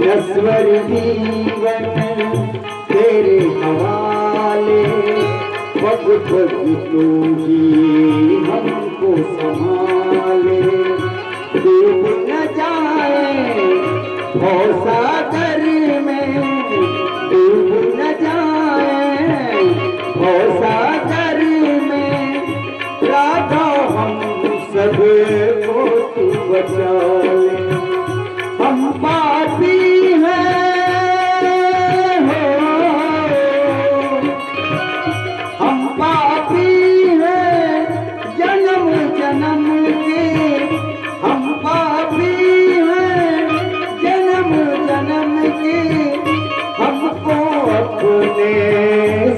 नश्वर जीवन तेरे हवाले, पग पग तू ही हमको संभाले। डूब न जाए भवसागर में, डूब न जाए भवसागर में, राधा हम सबको तू बचा ले। हम पापी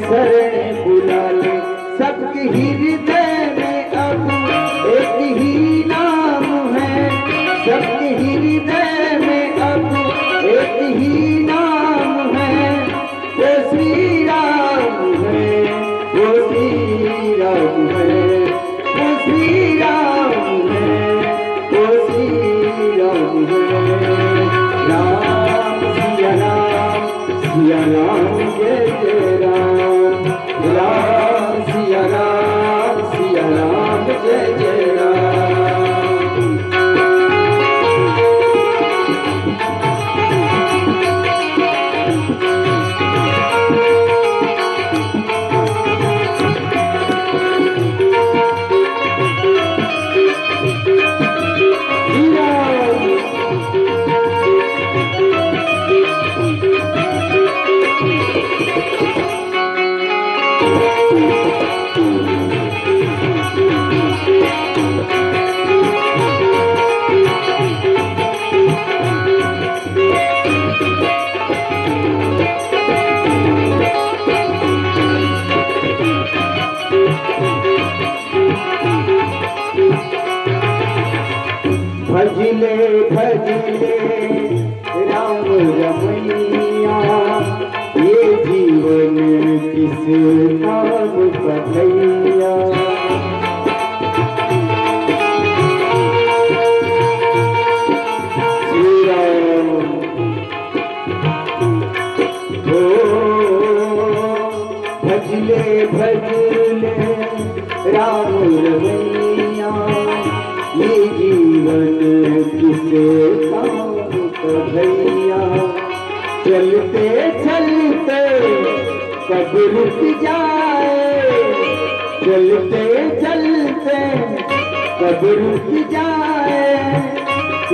शरण बुला ले। सबके हृदय में अब एक ही नाम है, सबके हृदय में अब एक ही नाम है, वो श्री राम है, वो श्री राम है, वो श्री राम है, वो श्री राम है। राम सिया राम, सिया राम जय जय राम, राम सिया राम जय जय राम। भजले भजले राम रमैया, ये जीवन किस काम बधैया। श्री राम हो भजले भजले राम रमैया, ये जीवन किसे काम भैया। चलते चलते कब रुक जाए, चलते चलते कब रुक जाए,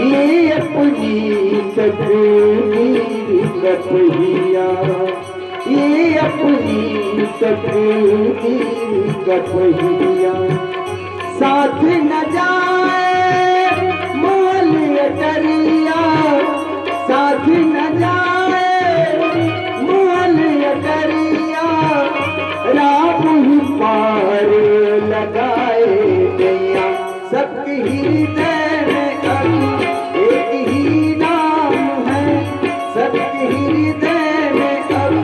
ये अपनी तकदीर का पहिया, ये अपनी तकदीर का पहिया। साथ न जाए मोल अटरिया, साथ न जाए मोल अटरिया, राम ही पार लगाए गैया। सबके हृदय में अब एक ही नाम है, सबके हृदय में अब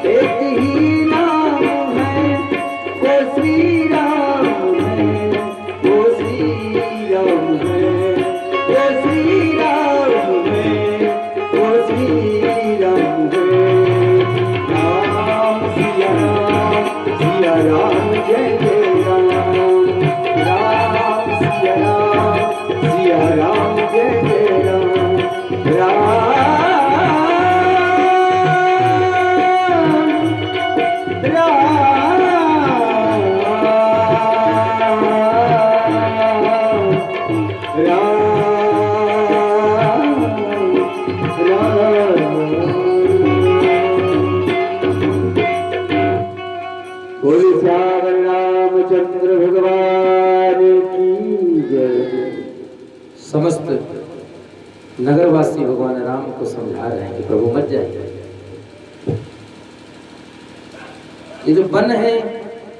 एक ही नाम है, वो श्री राम है, वो श्री राम है, वो श्री राम है, वो श्री राम है। राम सिया राम जय जय राम, राम सिया राम जय जय राम, राम रामचंद्र भगवान की जय। समस्त नगरवासी भगवान राम को समझा रहे हैं कि प्रभु मत जाइए, ये जो वन है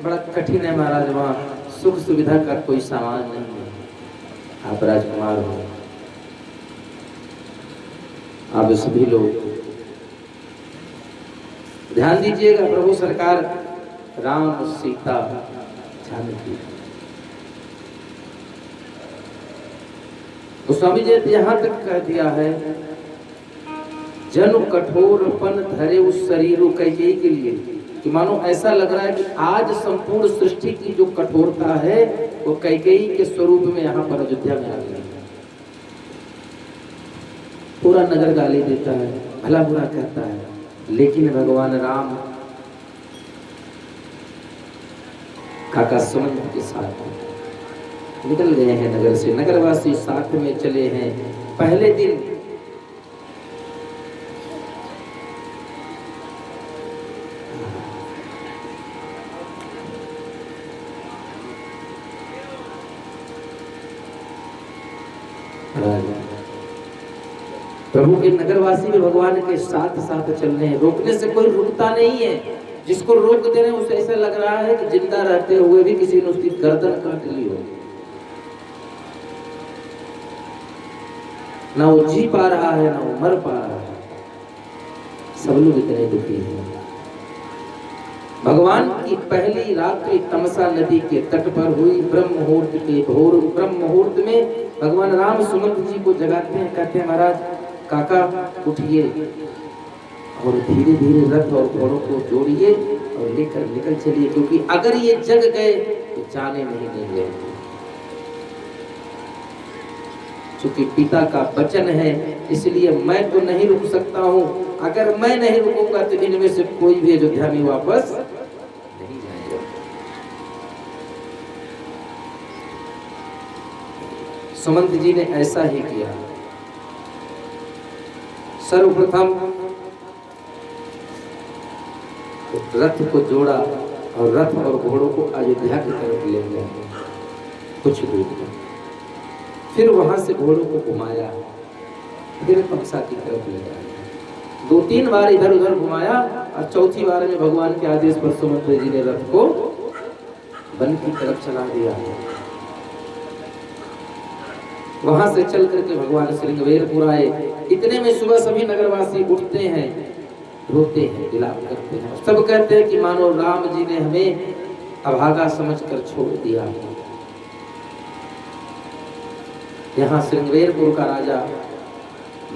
बड़ा कठिन है महाराज, वहाँ सुख सुविधा का कोई सामान नहीं है। आप राजकुमार हो, आप सभी लोग ध्यान दीजिएगा। प्रभु सरकार राम सीता जानकी, तो स्वामी जी ने यहाँ तक कह दिया है जन कठोरपन धरे उस शरीर कैकेयी के लिए, कि मानो ऐसा लग रहा है कि आज संपूर्ण सृष्टि की जो कठोरता है वो कैकेयी के स्वरूप में यहाँ पर अयोध्या में आ गई। पूरा नगर गाली देता है, भला बुरा कहता है, लेकिन भगवान राम काका सुमंत के साथ निकल गए हैं नगर से। नगरवासी साथ में चले हैं। पहले दिन प्रभु के नगरवासी भी भगवान के साथ साथ चल रहे हैं। रोकने से कोई रुकता नहीं है। जिसको रोक दे रहे हैं उसे ऐसा लग रहा है कि जिंदा रहते हुए भी किसी ने उसकी गर्दन काट ली हो। ना वो जी पा रहा है ना वो मर पा रहा है। सब लोग इतने दुखी हैं। भगवान की पहली रात्रि तमसा नदी के तट पर हुई। ब्रह्म मुहूर्त के भोर ब्रह्म मुहूर्त में भगवान राम सुमंत जी को जगाते हैं, कहते हैं महाराज काका उठिए और धीरे धीरे रथ और घोड़ों को जोड़िए और लेकर निकल चलिए, क्योंकि अगर ये जग गए तो जाने नहीं देंगे। क्योंकि पिता का वचन है, इसलिए मैं तो नहीं रुक सकता हूँ। अगर मैं नहीं रुकूंगा तो इनमें से कोई भी अयोध्या में वापस नहीं जाएगा। सुमंत जी ने ऐसा ही किया। सर्वप्रथम रथ को जोड़ा और रथ और घोड़ों को अयोध्या की तरफ ले गए कुछ दूर तक। फिर वहां से घोड़ों को घुमाया, फिर तमसा की तरफ ले गया। 2-3 बार इधर उधर घुमाया और चौथी बार में भगवान के आदेश पर सुमंत जी ने रथ को वन की तरफ चला दिया। वहां से चल करके भगवान श्रृंगवेरपुर आए। इतने में सुबह सभी नगरवासी उठते हैं, रोते हैं, विलाप करते हैं। सब कहते हैं कि मानो राम जी ने हमें अभागा समझकर छोड़ दिया। यहाँ श्रृंगवेरपुर का राजा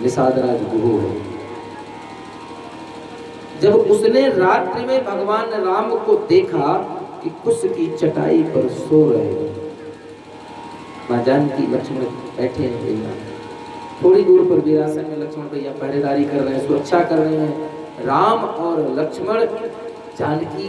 निषाद राज गुरु है। जब उसने रात्रि में भगवान राम को देखा कि कुश की चटाई पर सो रहे हैं, मां जानकी लक्ष्मण बैठे हैं भैया, थोड़ी दूर पर वीरासन में लक्ष्मण भैया पहरेदारी कर रहे हैं, सुरक्षा कर रहे हैं। राम और लक्ष्मण जानकी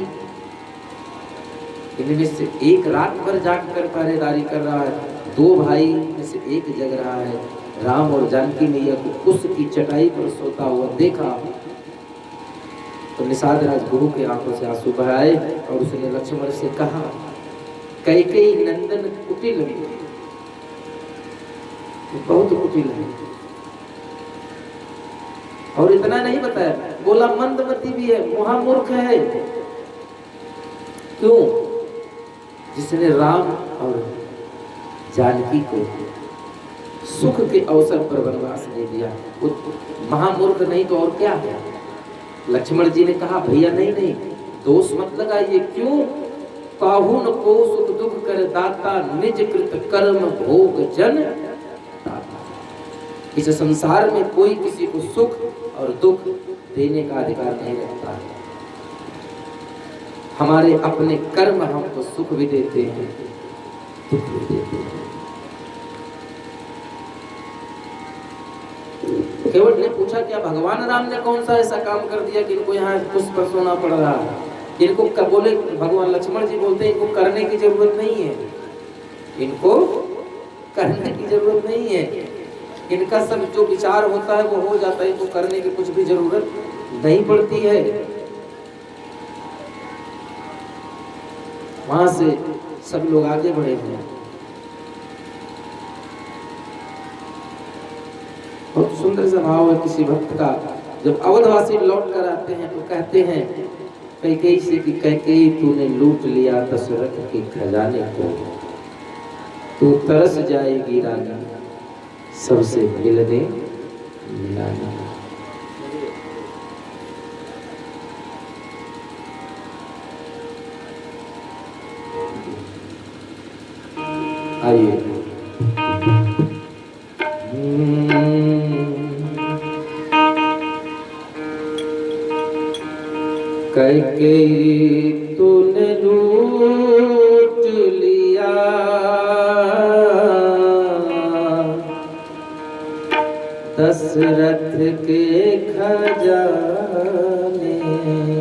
इनमें से एक रात भर जाकर पहरेदारी कर रहा है, 2 भाई में से एक जग रहा है। राम और जानकी मैया को कुश की चटाई पर सोता हुआ देखा तो निषाद राज गुरु के आंखों से आंसू बह आए और उसने लक्ष्मण से कहा, कैकेयी नंदन कुटिल बहुत कुटिल है। और इतना नहीं बताया, बोला मंदमती भी है, महामूर्ख है। क्यों? जिसने राम और जानकी को सुख के अवसर पर वनवास दे दिया, वो महामूर्ख नहीं तो और क्या है। लक्ष्मण जी ने कहा, भैया नहीं दोष मत लगाइए। क्यों? काहुन को सुख दुख कर दाता, निज कृत कर्म भोग जन दाता। इस संसार में कोई किसी को सुख और दुख देने का अधिकार नहीं रखता है। हमारे अपने कर्म हमको सुख भी देते हैं, दुख भी देते हैं। केवट ने पूछा, क्या भगवान राम ने कौन सा ऐसा काम कर दिया कि इनको यहाँ कुछ पर सोना पड़ रहा है? इनको बोले, भगवान लक्ष्मण जी बोलते हैं, इनको करने की जरूरत नहीं है, इनको करने की जरूरत नहीं है। इनका सब जो विचार होता है वो हो जाता है, इनको करने की कुछ भी जरूरत नहीं पड़ती है। वहां से सब लोग आगे बढ़े हैं। बहुत सुंदर सा भाव है किसी भक्त का। जब अवधवासी लौट कर आते हैं तो कहते हैं कैकेयी से कि कैकेयी तूने लूट लिया दशरथ के खजाने को, तू तरस जाएगी रानी सबसे मिलने मिलाने। आइए कैकेयी तूने लूट लिया, दशरथ के खजाने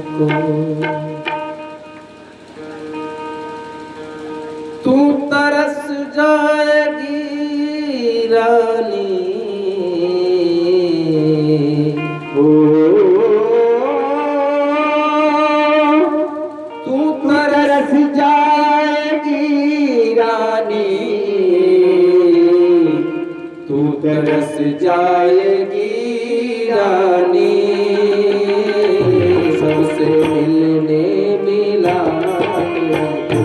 को। तू तरस जाएगी रानी, ओ तू तरस जाएगी रानी, तू तरस जाएगी रानी, सबसे मिलने मिलाने को।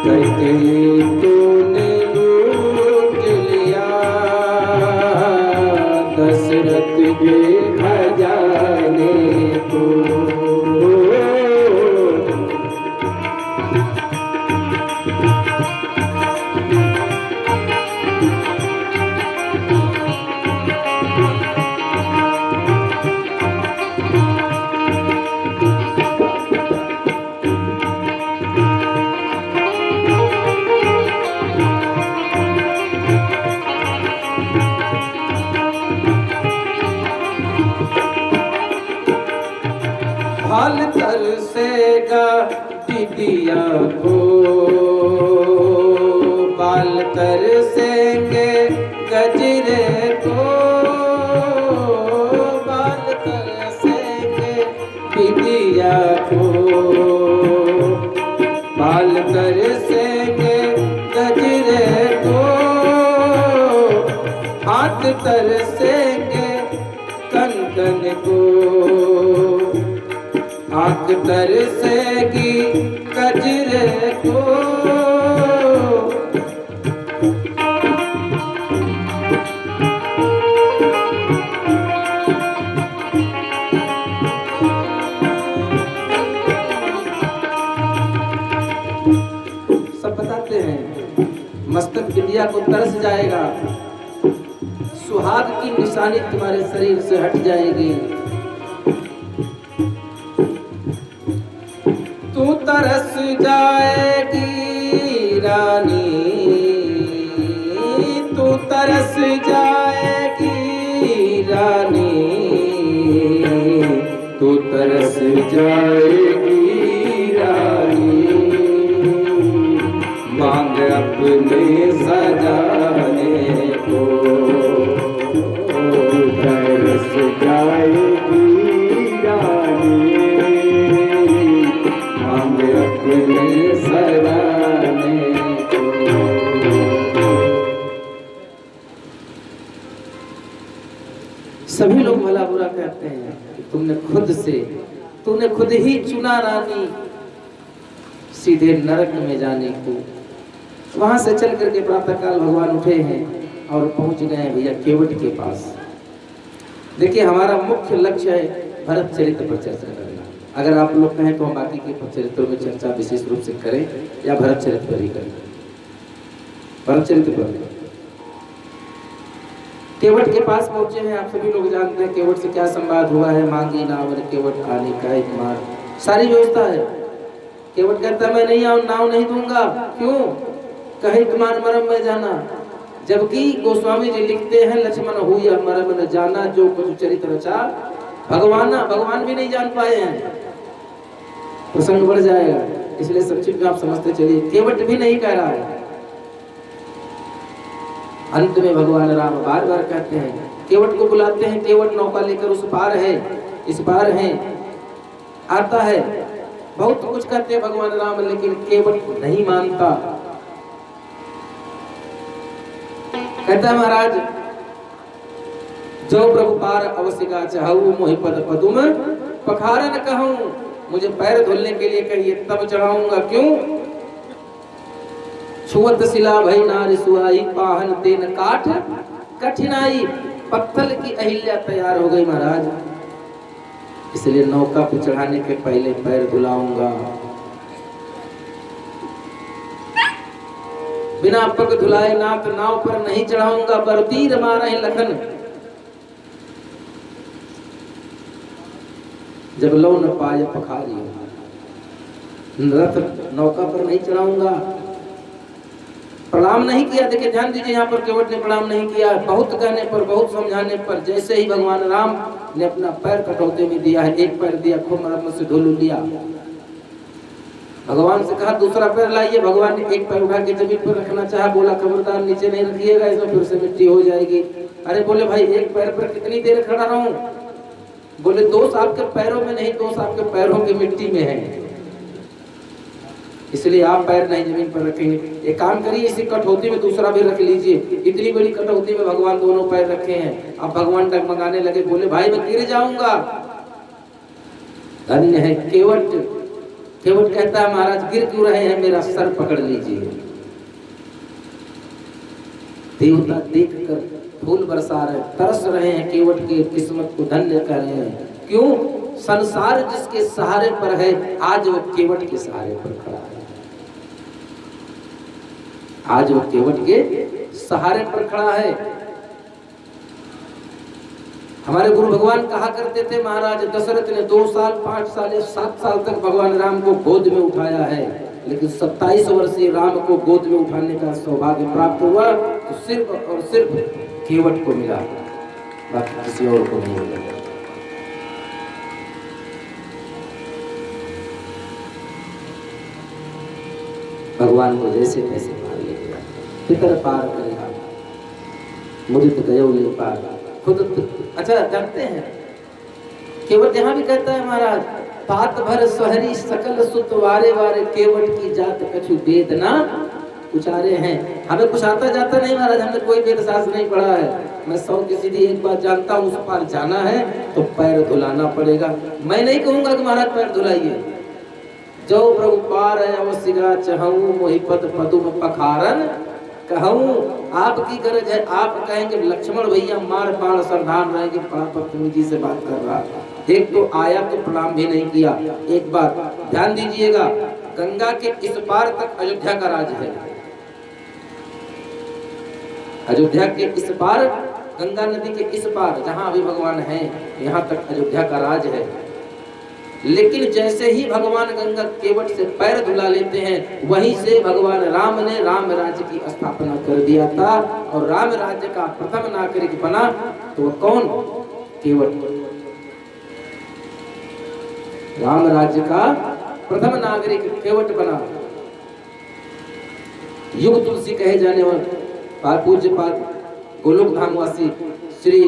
कैकेयी तूने लूट लिया, दशरथ के खजाने को। हाल तरसेगा दीदिया को, बाल तरसेंगे गजरे को, बाल तरसेंगे दीदिया को, बाल तरसेंगे गजरे को, हाथ तरसेंगे कंगन को, आँख तरसेगी गजरे को। सब बताते हैं मस्तक बिंदिया को तरस जाएगा, सुहाग की निशानी तुम्हारे शरीर से हट जाएगी। तू तरस जाएगी रानी, तू तरस जाएगी रानी, तू तरस जाएगी रानी, मांग अपने सजाने को। तरस जाएगी रानी, मांग अपने सजाने को। सभी लोग भला बुरा कहते हैं कि तूने खुद ही चुना रानी, सीधे नरक में जाने को। वहां से चल करके प्रातःकाल भगवान उठे हैं और पहुंच गए हैं भैया केवट के पास। देखिए हमारा मुख्य लक्ष्य है भरत चरित्र पर चर्चा करना। अगर आप लोग कहें तो हम बाकी के चरित्रों में चर्चा विशेष रूप से करें या भरत चरित्र पर ही करें। भरत चरित्र पर केवट के पास पहुंचे हैं। आप सभी लोग जानते हैं केवट से क्या संवाद हुआ है। मांगी नावर केवट आने का एक मार, सारी व्यवस्था है। केवट कहता है मैं नहीं आऊं, नाव नहीं दूंगा। क्यों? कहीं तुम्हारे मरम में जाना। जबकि गोस्वामी जी लिखते हैं लक्ष्मण हुई मरम न जाना, जो कुछ चरित्र रचा भगवान भी नहीं जान पाए हैं। प्रसंग बढ़ जाएगा, इसलिए संक्षिप्त में आप समझते चलिए। केवट भी नहीं कह रहा है। अंत में भगवान राम बार बार कहते हैं, केवट को बुलाते हैं। केवट नौका लेकर उस पार है, इस पार है, आता है। बहुत कुछ कहते हैं भगवान राम, लेकिन केवट नहीं मानता। कहता है महाराज जो प्रभु पार अवश्य का चाहूं, मोहि पद पदुम पखारन कहूं। मुझे पैर धुलने के लिए कहिए तब चढ़ाऊंगा। क्यों? छुअत शिला भई नारी सुहाई, पाहन तेन काठ कठिनाई। पत्थर की अहिल्या तैयार हो गई महाराज, इसलिए नौका पे चढ़ाने के पहले पैर धुलाऊंगा। बिना पग धुलाए नाथ नाव पर नहीं चढ़ाऊंगा। बरतीर मारे लखन, जब लो न पाए पखारी, रथ नौका पर नहीं चढ़ाऊंगा। प्रणाम नहीं किया। देखिए ध्यान दीजिए, यहाँ पर केवट ने प्रणाम नहीं किया। बहुत कहने पर, बहुत समझाने पर, जैसे ही भगवान राम ने अपना पैर कटौते में दिया है, एक पैर दिया, खूब मरम्मत से धुल लिया। भगवान से कहा दूसरा पैर लाइए। भगवान ने एक पैर उठा के जमीन पर रखना चाहा, बोला खबरदार नीचे नहीं रखिएगा, इसमें फिर से मिट्टी हो जाएगी। अरे बोले भाई एक पैर पर कितनी देर खड़ा रहूं? बोले दोष आपके पैरों में नहीं, दोष आपके पैरों की मिट्टी में है, इसलिए आप पैर नहीं जमीन पर रखेंगे। एक काम करिए, इसी कटौती में दूसरा भी रख लीजिए। इतनी बड़ी कटौती में भगवान दोनों पैर रखे हैं। अब भगवान डगमगाने लगे, बोले भाई मैं गिर जाऊंगा। धन्य है केवट। केवट कहता है महाराज गिर क्यों रहे हैं, मेरा सर पकड़ लीजिए। देवता देखकर फूल बरसा रहे, तरस रहे हैं, केवट की किस्मत को धन्य कर रहे हैं। क्यों? संसार जिसके सहारे पर है, आज वो केवट के सहारे पर खड़ा है। आज वो केवट के सहारे पर खड़ा है। हमारे गुरु भगवान कहा करते थे, महाराज दशरथ ने 2 साल 5 साल या 7 साल तक भगवान राम को गोद में उठाया है, लेकिन 27 वर्षीय राम को गोद में उठाने का सौभाग्य प्राप्त हुआ तो सिर्फ और सिर्फ केवट को मिला, बाकी किसी और को नहीं मिला। भगवान को जैसे तैसे मार लिया, फिकर पार करेगा, मुदित गयो ले पार खुद। अच्छा जानते हैं केवट यहाँ भी कहता है महाराज, पात भर स्वहरी सकल सुत वारे वारे, केवट की जात कछु वेद ना उचारे हैं। हमें कुछ आता जाता नहीं महाराज, हमने कोई वेद शास्त्र नहीं पढ़ा है। मैं 100 की सीधी एक बात जानता हूँ, उस पार जाना है तो पैर धुलाना पड़ेगा। मैं नहीं कहूंगा कि महाराज पैर धुलाइए, जो प्रभु पार है अवश्य चाहूं, मोहि पद पदुम पखारन कहूं। आपकी गरज है, आप कहेंगे लक्ष्मण भैया मार बाण सावधान रहेंगे, पत्नी जी से बात कर रहा। एक तो आया तो प्रणाम भी नहीं किया। एक बात ध्यान दीजिएगा, गंगा के इस पार तक अयोध्या का राज है। अयोध्या के इस पार, गंगा नदी के इस पार जहां अभी भगवान है, यहाँ तक अयोध्या का राज है। लेकिन जैसे ही भगवान गंगा केवट से पैर धुला लेते हैं, वहीं से भगवान राम ने राम राज्य की स्थापना कर दिया था। और राम राज्य का प्रथम नागरिक बना तो वह कौन? केवट। राम राज्य का प्रथम नागरिक केवट बना। युग तुलसी कहे जाने वाले पूज्य पाद गोलोक धामवासी श्री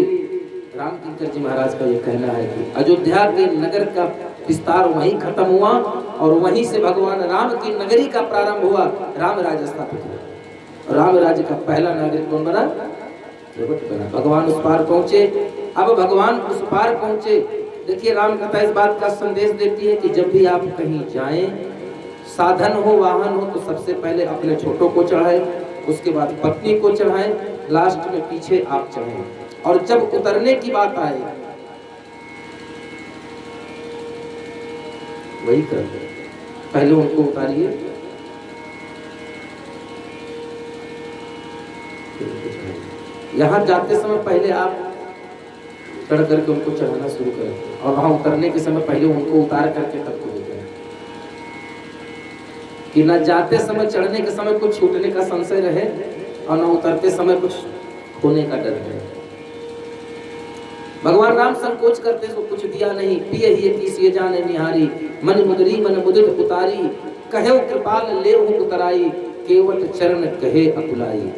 रामकिंकर जी महाराज का यह कहना है कि अयोध्या के नगर का विस्तार वहीं खत्म हुआ और वहीं से भगवान राम की नगरी का प्रारंभ हुआ, राम राज्य स्थापित हुआ। राम राज्य का पहला नागरिक कौन बना? केवट बना। भगवान उस पार पहुंचे। अब भगवान उस पार पहुंचे, देखिए राम कथा इस बात का संदेश देती है कि जब भी आप कहीं जाएं, साधन हो वाहन हो, तो सबसे पहले अपने छोटों को चढ़ाएं, उसके बाद पत्नी को चढ़ाएं, लास्ट में पीछे आप चढ़ें। और जब उतरने की बात आए वही कर, पहले उनको उतारिए, यहां जाते समय पहले आप चढ़ करके उनको चढ़ाना शुरू करें और वहां उतरने के समय पहले उनको उतार करके तब को देखें, कि न जाते समय चढ़ने के समय कुछ छूटने का संशय रहे और न उतरते समय कुछ खोने का डर रहे। भगवान राम संकोच करते तो कुछ दिया नहीं, पिए ही तीसिए जाने निहारी, मन मुदरी मन मुदित उतारी, कहे कृपाल लेहु उतराई, केवट चरण कहे अकुलाई।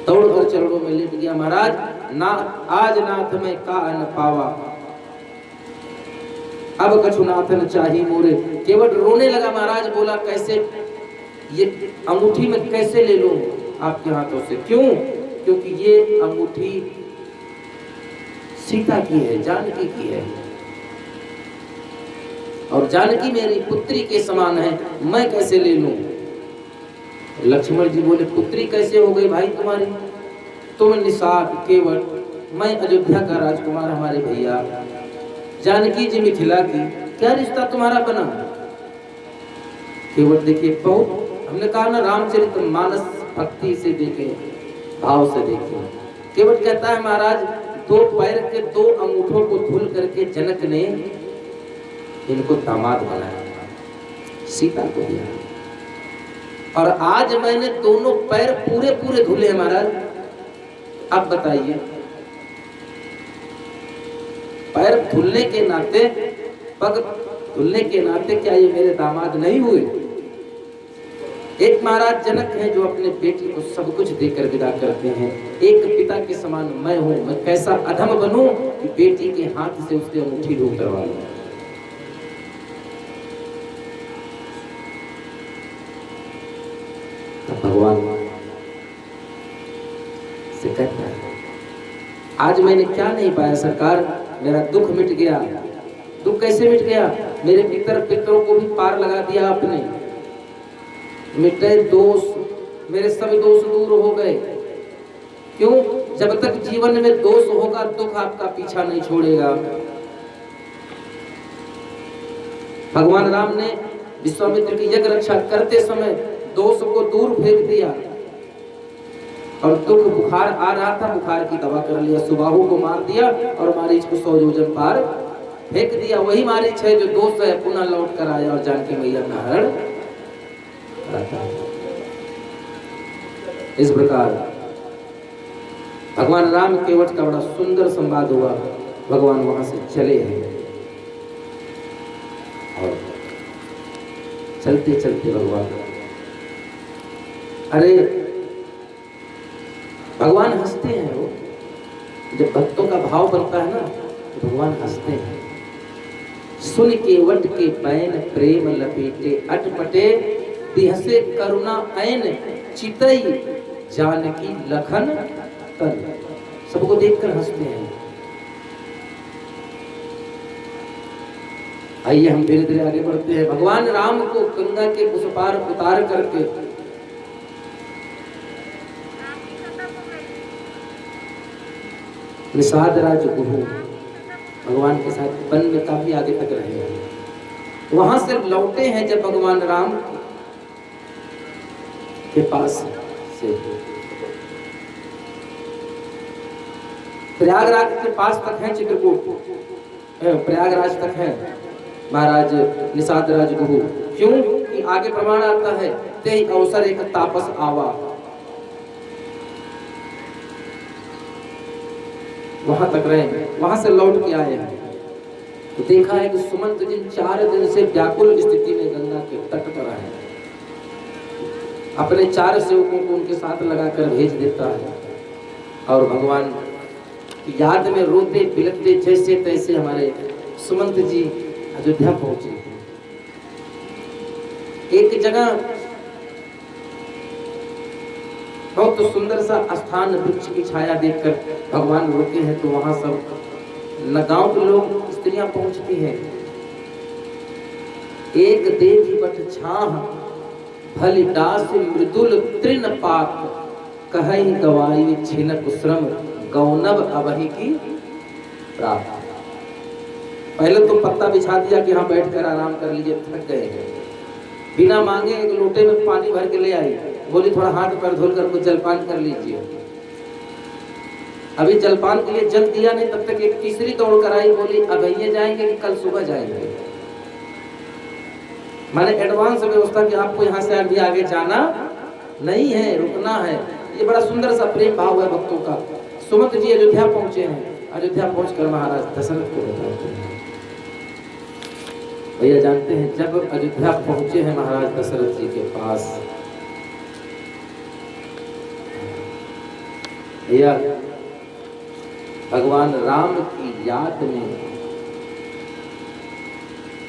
दौड़ कर चरणों में लेट गया महाराज, ना आज नाथ में का न पावा, अब कछु नाथन चाही मोरे। केवट रोने लगा महाराज, बोला कैसे ये अंगूठी में कैसे ले लूं आपके हाथों से? क्यों? क्योंकि ये अंगूठी सीता की है, जानकी की है, और जानकी मेरी पुत्री के समान है, मैं कैसे ले लूं? लक्ष्मण जी बोले पुत्री कैसे हो गई भाई तुम्हारी? तुम निषाद केवट, मैं अयोध्या का राजकुमार, हमारे भैया जानकी जी मिथिला की, क्या रिश्ता तुम्हारा बना? केवट देखिए, बहुत हमने कहा ना रामचरित मानस भक्ति से देखे, भाव से देखे। केवट कहता है महाराज, 2 पैर के 2 अंगूठों को धुल करके जनक ने इनको दामाद बनाया, सीता को दिया। और आज मैंने दोनों पैर पूरे पूरे धुले हैं महाराज। अब बताइए, पैर धुलने के नाते, पग धुलने के नाते क्या ये मेरे दामाद नहीं हुए? एक महाराज जनक हैं जो अपने बेटी को सब कुछ देकर विदा करते हैं। एक पिता के समान मैं हूं, मैं कैसा अधम बनूं कि बेटी के हाथ से उसके अंगूठी ढूंढ करवा लूं। भगवान से कहता है, आज मैंने क्या नहीं पाया सरकार, मेरा दुख मिट गया। दुख कैसे मिट गया? मेरे पितरों को भी पार लगा दिया आपने, मिटे दोष, मेरे सब दोष दूर हो गए। क्यों? जब तक जीवन में दोष होगा दुख आपका पीछा नहीं छोड़ेगा। भगवान राम ने विश्वामित्र की यज्ञ रक्षा करते समय दोष को दूर फेंक दिया, और दुख बुखार आ रहा था, बुखार की दवा कर लिया, सुबाहु को मार दिया और मारीच को 100 योजन पार फेंक दिया। वही मारीच है जो दोष है पुनः लौट कर आया और जानकी मैया का हरण रहता है। इस प्रकार भगवान राम केवट का बड़ा सुंदर संवाद हुआ। भगवान वहां से चले हैं और चलते चलते भगवान, अरे भगवान हंसते हैं। वो जब भक्तों का भाव बनता है ना तो भगवान हंसते हैं। सुन के वट के बैन प्रेम लपेटे अटपटे, दिहसे करुणा ऐन चितई जानकी लखन तन। सबको देखकर हंसते हैं। आइए हम धीरे धीरे आगे बढ़ते हैं। भगवान राम को गंगा के उस पार उतार करके निषाद राज गुरु भगवान के साथ वन में काफी आगे तक रहे हैं। वहां से लौटे हैं जब भगवान राम के पास से प्रयागराज के पास तक है, चित्रकूट प्रयागराज तक है महाराज निषाद राज गुरु। क्यों कि आगे प्रमाण आता है, ते अवसर एक तापस आवा। वहां तक रहे, वहां से लौट के आए हैं तो देखा है कि सुमंत जी 4 दिन से व्याकुल स्थिति में गंगा के तट पर आए। अपने 4 सेवकों को उनके साथ लगाकर भेज देता है और भगवान की याद में रोते बिलखते जैसे तैसे हमारे सुमंत जी अयोध्या पहुंचे। एक जगह बहुत तो सुंदर सा स्थान, वृक्ष की छाया देखकर भगवान रुके हैं तो वहां सब गांव के लोग, स्त्रियां पहुंचती हैं। एक देवी बट छाह भली दास मृदुल तृण पाक, कहई गवाई छिनक श्रम गौनव अवहि की प्राप्त। पहले तो पत्ता बिछा दिया कि हाँ बैठकर आराम कर लीजिए, थक गए हैं। बिना मांगे एक लोटे में पानी भर के ले आई, बोली थोड़ा हाथ पैर धुल कर कुछ जलपान कर लीजिए। अभी जलपान के लिए जल दिया नहीं, तब तक एक तीसरी दौड़ कर आई, बोली अब ये जाएंगे कि कल सुबह जाएंगे। मैंने एडवांस व्यवस्था कि आपको यहाँ से अभी आगे जाना नहीं है, रुकना है। ये बड़ा सुंदर सा प्रेम भाव है भक्तों का। सुमंत जी अयोध्या पहुंचे हैं। अयोध्या पहुंचकर महाराज दशरथ को बताते हैं। भैया जानते हैं जब अयोध्या पहुंचे हैं महाराज दशरथ जी के पास, भैया भगवान राम की याद में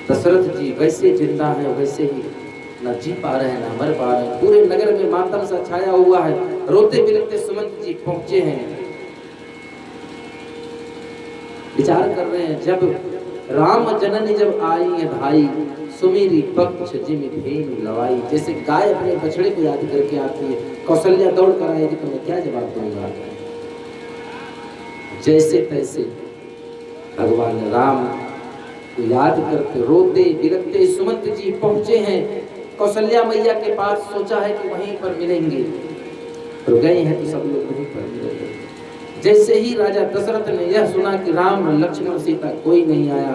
दशरथ जी वैसे जिंदा हैं वैसे ही न जी पा रहे हैं न मर पा रहे हैं। पूरे नगर में मातम सा छाया हुआ है। रोते बिलखते सुमंत जी पहुंचे हैं, विचार कर रहे हैं जब राम जननी जब आई है भाई, सुमेरी पक्ष जिम भेन लवाई। जैसे गाय अपने बछड़े को याद करके आती है, कौशल्या दौड़ कर आएगी तो मैं क्या जवाब दूंगा। जैसे तैसे भगवान राम को याद करते रोते बिलखते सुमंत जी पहुंचे हैं कौशल्या मैया के पास। सोचा है कि वहीं पर मिलेंगे, तो गए हैं तो सब लोग वहीं पर मिलेंगे। जैसे ही राजा दशरथ ने यह सुना कि राम लक्ष्मण सीता कोई नहीं आया,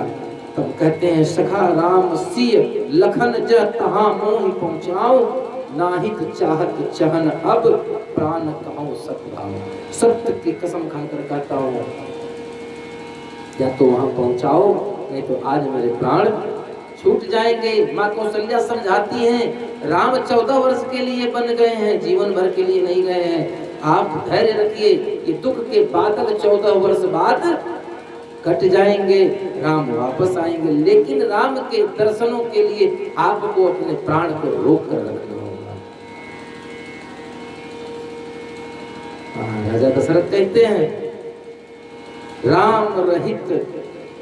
तब कहते हैं सखा राम सिय लखन ज तहां मोहि पहुंचाओ, नाहित चाहत चहन अब प्राण कहूं सतभाव। सत्य की कसम खाकर कहता हूँ, या तो वहां पहुंचाओ, नहीं तो आज मेरे प्राण छूट जाएंगे। माँ कौशल्या समझाती हैं, राम 14 वर्ष के लिए बन गए हैं, जीवन भर के लिए नहीं गए हैं। आप धैर्य रखिए, ये दुख के बादल 14 वर्ष बाद कट जाएंगे, राम वापस आएंगे। लेकिन राम के दर्शनों के लिए आपको अपने प्राण को रोक कर रखना होगा। राजा दशरथ कहते हैं, राम रहित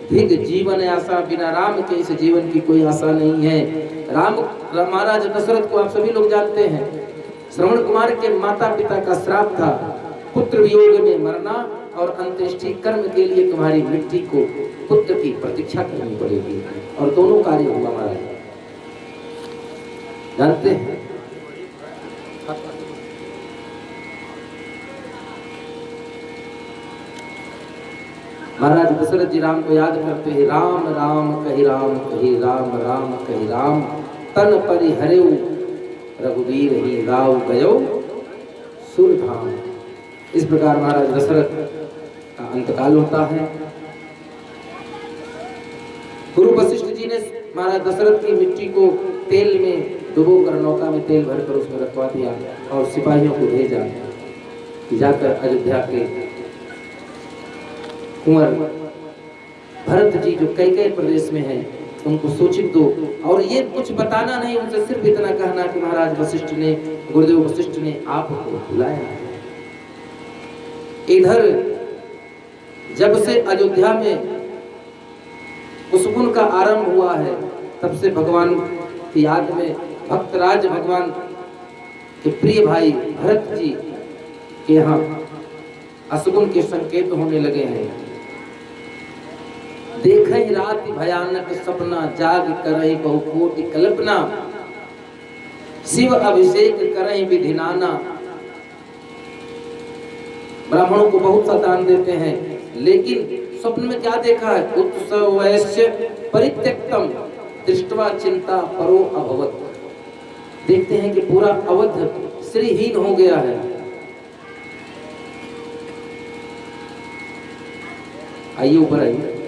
धिग जीवन आशा, बिना राम के इस जीवन की कोई आशा नहीं है। राम महाराज दशरथ को आप सभी लोग जानते हैं, श्रवण कुमार के माता पिता का श्राप था, पुत्र वियोग में मरना और अंत्येष्टि कर्म के लिए तुम्हारी मिट्टी को पुत्र की प्रतीक्षा करनी पड़ेगी। और दोनों कार्य हुआ महाराज, जानते हैं। महाराज दशरथ जी राम को याद करते हैं, राम राम कहि राम कहि राम राम कहि राम, तन परिहरेउ रघुवीर ही राव गयो सुरधाम। इस प्रकार महाराज दशरथ का अंतकाल होता है। गुरु वशिष्ठ जी ने महाराज दशरथ की मिट्टी को तेल में डुबो कर नौका में तेल भरकर उसमें रखवा दिया और सिपाहियों को भेजा कि जाकर अयोध्या के कुंवर भरत जी जो कई प्रदेश में हैं उनको सूचित दो। और ये कुछ बताना नहीं, उनसे सिर्फ इतना कहना कि महाराज वशिष्ठ ने, गुरुदेव वशिष्ठ ने आपको बुलाया। इधर जब से अयोध्या में उसगुन का आरंभ हुआ है, तब से भगवान की याद में भक्तराज भगवान के प्रिय भाई भरत जी के यहाँ असगुन के संकेत होने लगे हैं। देखहि रात भयानक सपना, जाग करहि बहुकोटि कल्पना, शिव अभिषेक करहि विधि नाना। ब्राह्मणों को बहुत सा दान देते हैं, लेकिन स्वप्न में क्या देखा है? उत्सव वैश्य परित्यक्तम दृष्ट्वा चिंता परो अभवत। देखते हैं कि पूरा अवध श्रीहीन हो गया है। आइए ऊपर आइए,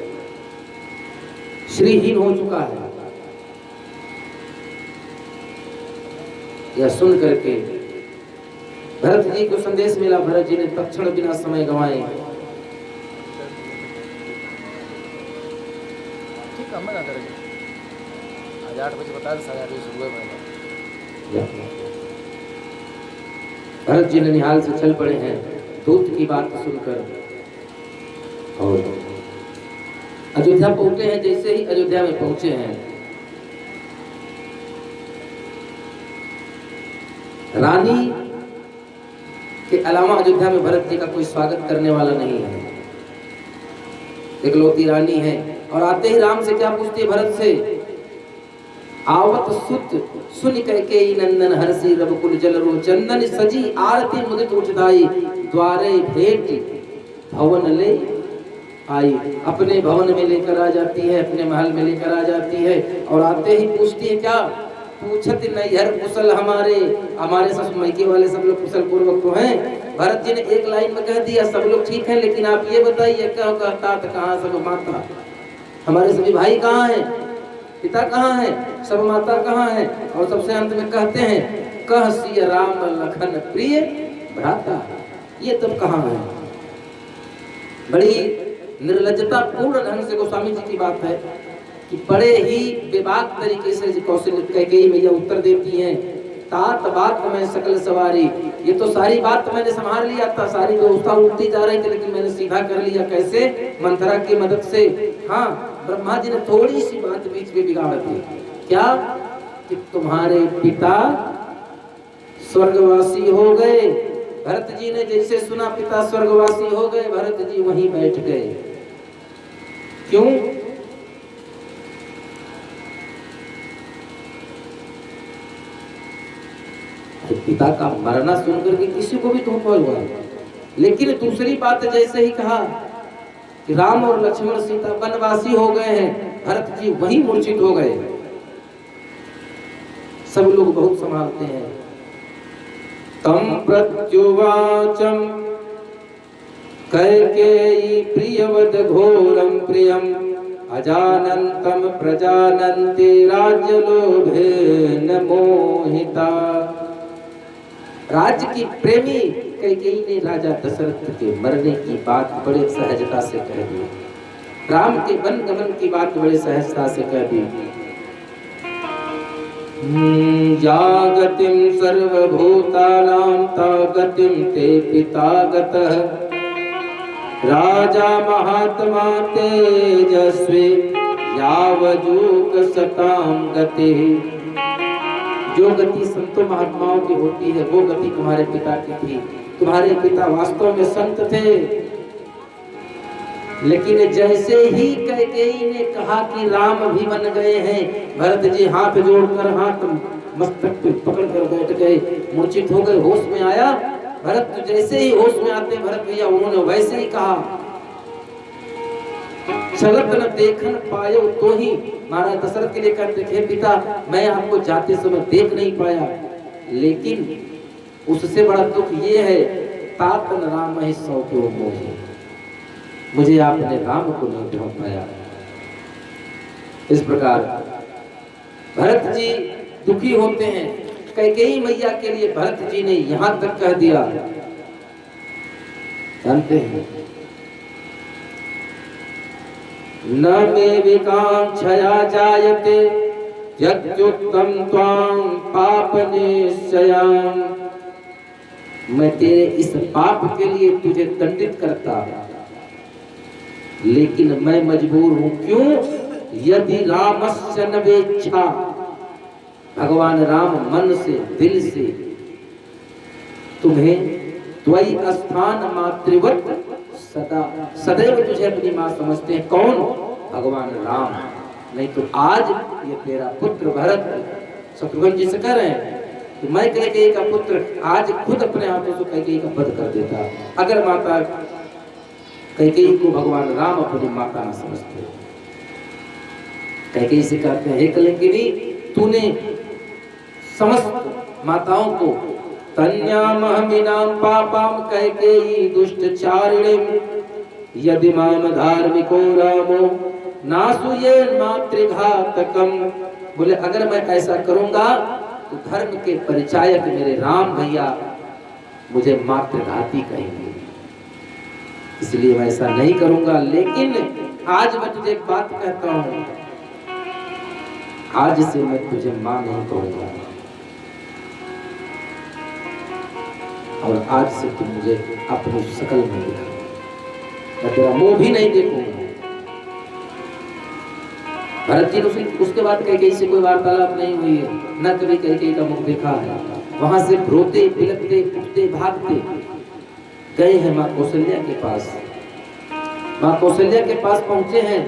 श्रीहीन हो चुका है। यह सुन करके भरत जी को संदेश मिला। भरत जी ने तत्क्षण बिना समय गंवाए आज 8 बजे बता भरत जी ननिहाल से चल पड़े हैं दूत की बात सुनकर और अयोध्या पहुंचे हैं। जैसे ही अयोध्या में पहुंचे हैं, रानी के अलावा अयोध्या में भरत जी का कोई स्वागत करने वाला नहीं है। इकलौती रानी है। और आते ही राम से क्या पूछती है भरत से? आवत सुत सुन कैकेयी नंदन हर्षि रघुकुल जलरो चंदन सजी आरती मुदित उठदाई द्वारे भेंट भवन ले आई। अपने भवन में लेकर आ जाती है, अपने महल में लेकर आ जाती है और आते ही पूछती है क्या? पूछत नैहर कुशल हमारे, हमारे सब मैके वाले सब लोग कुशल पूर्वक तो हैं। भरत जी ने एक लाइन में कह दिया सब लोग ठीक हैं, लेकिन आप ये बताइए क्या होगा? तात कहाँ, सब माता, हमारे सभी भाई कहाँ हैं? पिता कहाँ है? सब माता कहाँ है? और सबसे अंत में कहते हैं कह सिय राम लखन प्रिय भ्राता। ये तब कहाँ है? बड़ी निर्लज्जता पूर्ण ढंग से गोस्वामी जी की बात है कि बड़े ही बेबाक तरीके से कौशल कैकेयी मैया उत्तर देती हैं, तात बात में सकल सवारी। ये तो सारी बात मैंने संभाल लिया था, सारी व्यवस्था उल्टी जा रही थी, लेकिन मैंने सीधा कर लिया। कैसे? मंथरा की मदद से। हाँ, ब्रह्मा जी ने थोड़ी सी बात बीच में बिगाड़ दी। क्या? कि तुम्हारे पिता स्वर्गवासी हो गए। भरत जी ने जैसे सुना पिता स्वर्गवासी हो गए, भरत जी वहीं बैठ गए। क्यों? पिता का मरना सुनकर के किसी को भी धोखा हुआ। लेकिन दूसरी बात जैसे ही कहा कि राम और लक्ष्मण सीता वनवासी हो गए हैं, भरत जी वहीं मूर्छित हो गए। सब लोग बहुत संभालते हैं। तम प्रत्युवाचम कैकेयी प्रियवद घोरम प्रियम अजानंतम प्रजानन्ति राज्य लोभेन मोहिता। राज्य की प्रेमी कैकेयी ने राजा दशरथ के मरने की बात बड़े सहजता से कह दी। राम के वन गमन की बात बड़े सहजता से कह दी। या गतिम सर्वभूतानां ता गतिम ते पिता गतः राजा महात्मा तेजस्वी यावजूक सताम गति। जो गति संतों महात्माओं की होती है वो गति तुम्हारे पिता की थी। तुम्हारे पिता वास्तव में संत थे, लेकिन जैसे ही कैकेयी ने कहा कि राम भी बन गए हैं, भरत जी हाथ जोड़कर हाथ मस्तक पे पकड़ कर बैठ गए, मूर्छित हो गए। होश में आया भरत, तो जैसे ही होश में आते भरत भैया उन्होंने वैसे ही कहा, चलत न देखन पायो तो ही। महाराज दशरथ के लिए कहते थे, पिता मैं आपको जाते समय देख नहीं पाया, लेकिन उससे बड़ा दुख ये है, तातन राम ही सौ के मोहे, मुझे आपने राम को नहीं ढूंढ पाया। इस प्रकार भरत जी दुखी होते हैं। कैकेयी मैया के लिए भरत जी ने यहां तक कह दिया, जानते हैं, न मे विकांक्षया जायते यत्युत्तम त्वां पाप निश्चयाम। मैं तेरे इस पाप के लिए तुझे दंडित करता, लेकिन मैं मजबूर हूं। क्यों? यदि रामस्य न वेच्छा, भगवान राम मन से दिल से तुम्हें त्वयि स्थान मातृवत सदा सदैव तुझे अपनी मां समझते हैं। कौन? भगवान राम। नहीं तो आज ये तेरा पुत्र भरत शत्रुघ्न जी से कह रहे हैं कि मैं कैकेयी का पुत्र आज खुद अपने हाथों से कैकेयी का वध कर देता, अगर माता कैकेयी को भगवान राम अपनी माता न समझते। कैकेयी से कहते हैं, हे कलंकिनी, तूने समस्त माताओं को तन्यामहमिनां पापाम कैकेयी दुष्टचारिणीं यदि माम धार्मिको रामो नासुये मातृघातकम। बोले अगर मैं ऐसा करूंगा तो धर्म के परिचायक मेरे राम भैया मुझे मातृघाती कहेंगे, इसलिए मैं ऐसा नहीं करूंगा। लेकिन आज मैं तुझे एक बात कहता हूं, आज से मैं तुझे मां नहीं कहूंगा, और आज से तुम मुझे अपनी शकल में दिखा, मैं तेरा मुंह भी नहीं देखूंगा। भरत जी ने उसके बाद कैकेयी से कोई वार्तालाप नहीं हुई है, न कभी कैकेयी का मुख देखा है। वहां से रोते बिलखते उठते भागते गए हैं मां कौशल्या के पास। मां कौशल्या के पास पहुंचे हैं।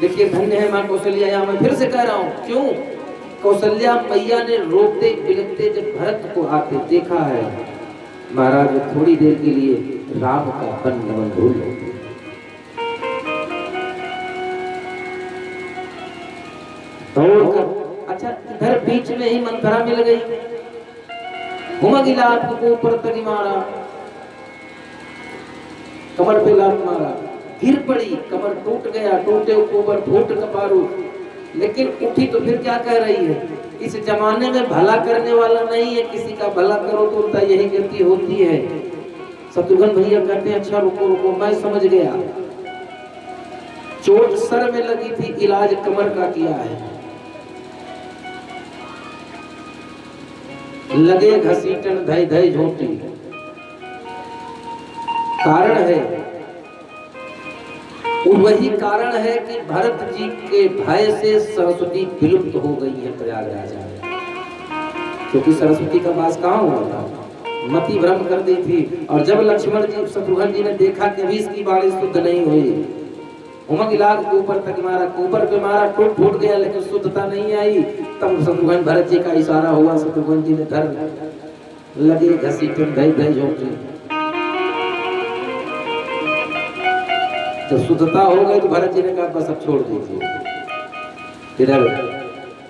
देखिए धन्य है मां कौशल्या, यहाँ मैं फिर से कह रहा हूँ, क्यों? कौशल्या मैया ने रोते बिलखते जब भरत को आते देखा है, महाराज थोड़ी देर के लिए राम का वन गमन भूल गए। अच्छा, इधर बीच में ही मंथरा मिल गई, घुमगी लात को ऊपर तक मारा, कमर पे लात मारा, गिर पड़ी, कमर टूट गया, टूटे ऊपर फूट कपारू। लेकिन उठी तो फिर क्या कह रही है, इस जमाने में भला करने वाला नहीं है, किसी का भला करो तो उनका यही गति होती है। शत्रुघ्न भैया कहते हैं, अच्छा रुको रुको, मैं समझ गया, चोट सर में लगी थी, इलाज कमर का किया है, लगे घसीटन धई धई झोंटी। कारण है, वही कारण है कि भरत जी के भय से सरस्वती विलुप्त हो गई है प्रयागराज में, क्योंकि सरस्वती का वास कहाँ हुआ था, मति भ्रम कर दी थी। और जब लक्ष्मण जी शत्रुघ्न जी ने देखा कि भी इसकी बाणी शुद्ध नहीं हुई, उमंग लाग के ऊपर तक मारा, ऊपर पे मारा, टूट फूट गया, लेकिन शुद्धता नहीं आई। तब शत्रुघ्न भरत जी का इशारा हुआ, शत्रुघ्न जी ने धर लगे घसीटन धई धई झोंटी। जब शुद्धता हो गई तो भरत जी ने कहा बस अब छोड़ दीजिए, इधर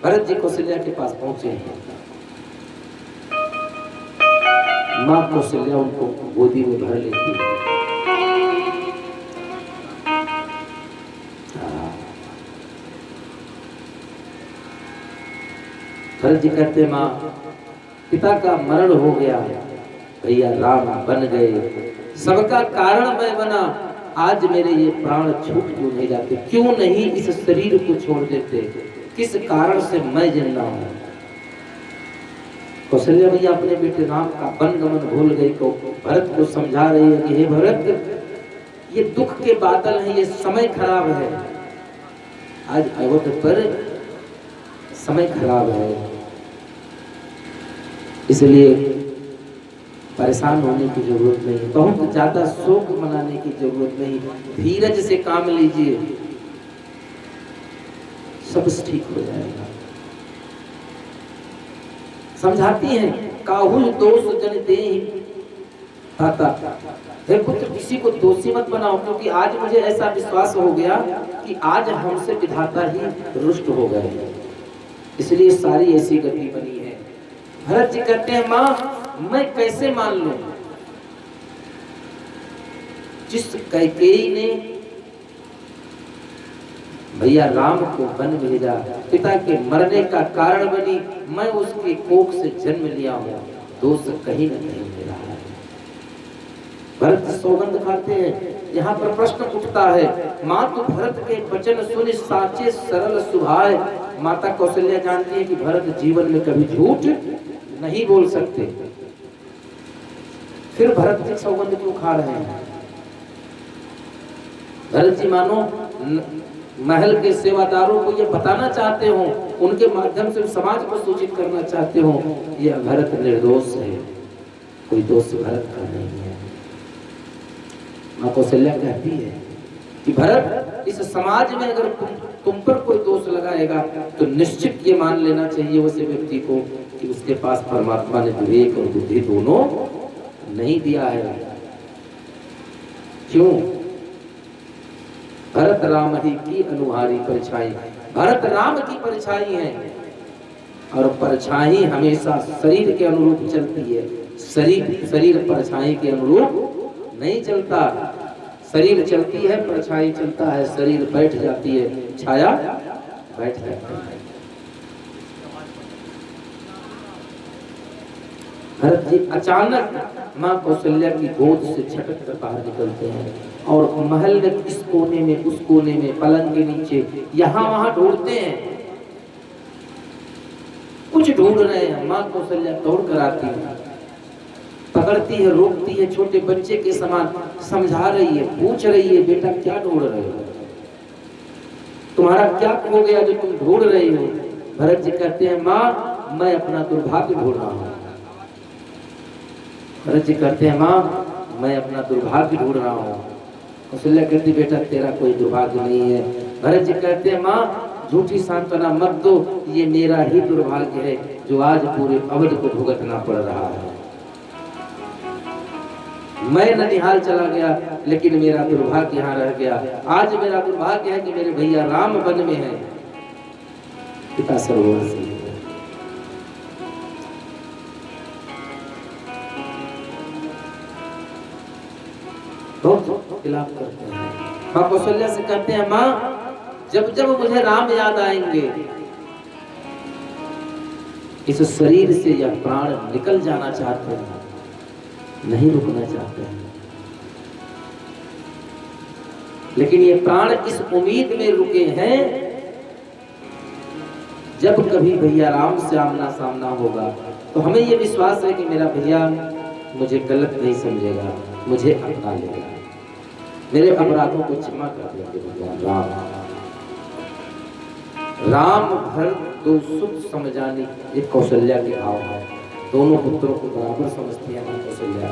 भरत जी कौशल्या के पास पहुंचे हैं। माँ कौशल्या उनको गोदी में भर लेती है। भरत जी कहते, माँ पिता का मरण हो गया, भैया राम बन गए, सबका कारण मैं बना, आज मेरे ये प्राण छूट क्यों नहीं जाते, क्यों नहीं इस शरीर को छोड़ देते, किस कारण से मैं जिंदा हूं। कौशल्या भैया अपने बेटे राम का वनगमन भूल गई तो भरत को समझा रही है कि हे भरत, ये दुख के बादल हैं, ये समय खराब है, आज अवध पर समय खराब है, इसलिए परेशान होने की जरूरत नहीं, बहुत ज्यादा शोक मनाने की जरूरत नहीं, धीरज से काम लीजिए, सब ठीक हो जाएगा। समझाती हैं, काहुल दोष जन देहि ताता, हे पुत्र किसी को दोषी मत बनाओ, क्योंकि आज मुझे ऐसा विश्वास हो गया कि आज हमसे विधाता ही रुष्ट हो गए, इसलिए सारी ऐसी गति बनी है। भरत जी कहते हैं, माँ मैं कैसे मान लूं, जिस कैकेयी ने भैया राम को वन भेजा, पिता के मरने का कारण बनी, मैं उसके कोख से जन्म लिया हूं, दोष कहीं न कहीं मेरा है। भरत सौगंध खाते हैं। यहाँ पर प्रश्न उठता है, माँ तो भरत के वचन सुनि साचे सरल सुभाए, माता कौशल्या जानती है कि भरत जीवन में कभी झूठ नहीं बोल सकते, फिर भरत जी सौगंध क्यों खा रहे हैं। भरत जी मानो महल के सेवादारों को ये बताना चाहते हो, उनके माध्यम से समाज को सूचित करना चाहते हो, यह भरत निर्दोष है, कोई दोष भरत का नहीं है। माँ कौशल्या कहती है कि भरत इस समाज में अगर तुम पर कोई दोष लगाएगा तो निश्चित ये मान लेना चाहिए उस व्यक्ति को कि उसके पास परमात्मा ने विवेक और बुद्धि दोनों नहीं दिया है। क्यों? भरत राम ही की अनुहारी परछाई, भरत राम की परछाई है, और परछाई हमेशा शरीर के अनुरूप चलती है, शरीर परछाई के अनुरूप नहीं चलता, शरीर चलती है, परछाई चलता है, शरीर बैठ जाती है, छाया बैठ जाती है। भरत जी अचानक माँ कौशल्या की गोद से छटक कर बाहर निकलते हैं और महल में इस कोने में उस कोने में पलंग के नीचे यहाँ वहां ढूंढते हैं, कुछ ढूंढ रहे हैं। माँ कौशल्या दौड़ कर आती है, पकड़ती है, रोकती है, छोटे बच्चे के समान समझा रही है, पूछ रही है, बेटा क्या ढूंढ रहे हो, तुम्हारा क्या खो गया जो तुम ढूंढ रही हो। भरत जी कहते हैं, माँ मैं अपना दुर्भाग्य ढूंढ रहा हूँ। भरत जी कहते हैं, माँ मैं अपना दुर्भाग्य ढूंढ रहा हूँ। कौशल्या कहती, बेटा तेरा कोई दुर्भाग्य नहीं है। भरत जी कहते हैं, माँ झूठी सांत्वना मत दो, ये मेरा ही दुर्भाग्य है जो आज पूरे अवध को भुगतना पड़ रहा है। मैं ननिहाल चला गया लेकिन मेरा दुर्भाग्य यहाँ रह गया। आज मेरा दुर्भाग्य है कि मेरे भैया राम वन में है। पिता सर्ववंशी बहुत खिलाफ करते हैं। माँ कौशल्या से कहते हैं, माँ जब जब मुझे राम याद आएंगे, इस शरीर से यह प्राण निकल जाना चाहते हैं, नहीं रुकना चाहते हैं, लेकिन ये प्राण इस उम्मीद में रुके हैं जब कभी भैया राम से आमना सामना होगा तो हमें ये विश्वास है कि मेरा भैया मुझे गलत नहीं समझेगा, मुझे अपना लेगा, मेरे अपराधों को क्षमा कर देंगे भगवान राम। राम भर दो सुख समझाने, ये कौशल्या के भाव है। दोनों पुत्रों को बराबर समझती है कौशल्या।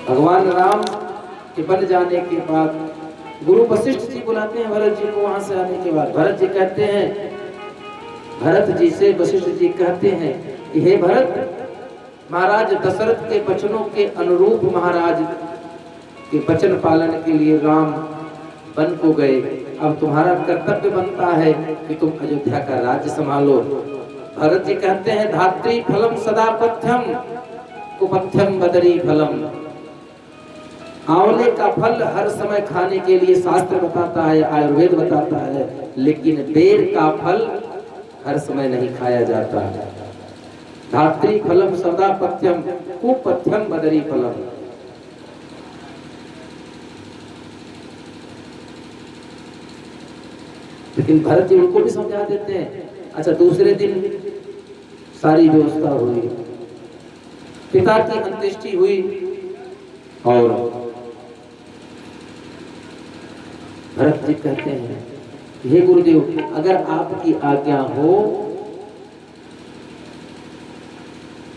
भगवान राम के बन जाने के बाद गुरु वशिष्ठ जी बुलाते हैं भरत जी को। वहां से आने के बाद भरत जी कहते हैं, भरत जी से वशिष्ठ जी कहते हैं कि हे भरत, महाराज दशरथ के वचनों के अनुरूप महाराज के वचन पालन के लिए राम वन को गए, अब तुम्हारा कर्तव्य बनता है कि तुम अयोध्या का राज्य संभालो। भरत जी कहते हैं धात्री फलम सदा पथ्यम कुपथ्यम बदरी फलम। आंवले का फल हर समय खाने के लिए शास्त्र बताता है, आयुर्वेद बताता है, लेकिन बेर का फल हर समय नहीं खाया जाता। धात्री फलम सदा पथ्यम कुपथ्यम बदरी फलम। लेकिन भरत जी उनको भी समझा देते हैं। अच्छा, दूसरे दिन सारी व्यवस्था हुई, पिता की अंत्येष्टि हुई और भरत जी कहते हैं हे गुरुदेव, अगर आपकी आज्ञा हो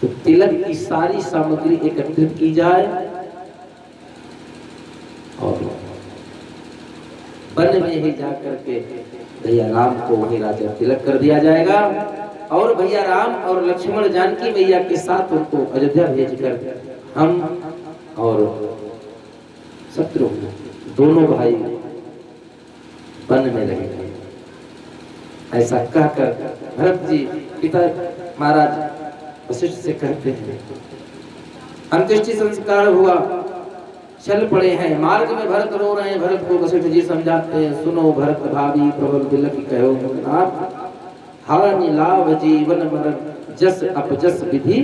तो तिलक की सारी सामग्री एकत्रित की जाए और वन में ही जाकर के भैया राम को वही राजा तिलक कर दिया जाएगा और भैया राम और लक्ष्मण जानकी मैया के साथ उनको अयोध्या भेजकर हम और शत्रुघ्न दोनों भाई वन में रहेंगे। ऐसा कहकर भरत जी पिता महाराज वशिष्ठ से कहते हैं। अंत्येष्टि संस्कार हुआ, चल पड़े हैं, मार्ग में भरत रो रहे हैं। भरत को वशिष्ठ जी समझाते हैं, सुनो भरत भाभी प्रबल बिलख कहो मुखनाथ, हानि लाभ जीवन मरण जस अपजस विधि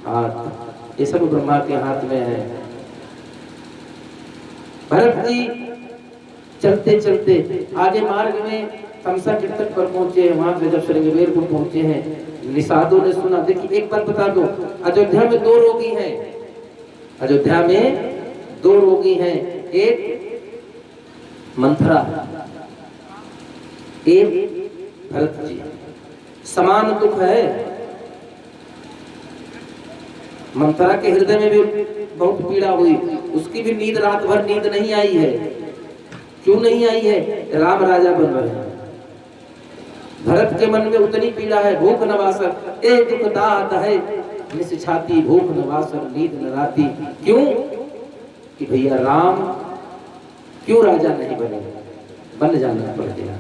हाथ। ये सब ब्रह्मा के हाथ में है। भरत जी चलते चलते आगे मार्ग में तमसा कीर्तन पर पहुंचे हैं। वहां से जब श्रृंगवेर को पहुंचे हैं, निषादों ने सुना। देखिए एक बात बता दो, अयोध्या में दो रोगी हैं, अयोध्या में दो रोगी हैं, एक मंथरा, एक भरत जी। समान दुख है। मंथरा के हृदय में भी बहुत पीड़ा हुई, उसकी भी नींद रात भर नींद नहीं आई है। क्यों नहीं आई है? राम राजा बन रहे हैं। भरत के मन में उतनी पीड़ा है, भूख नवासर ए दुख दात है निस छाती, भूख नवासर नींद न राती। क्यों? कि भैया राम क्यों राजा नहीं बने, बन जाना पड़ गया।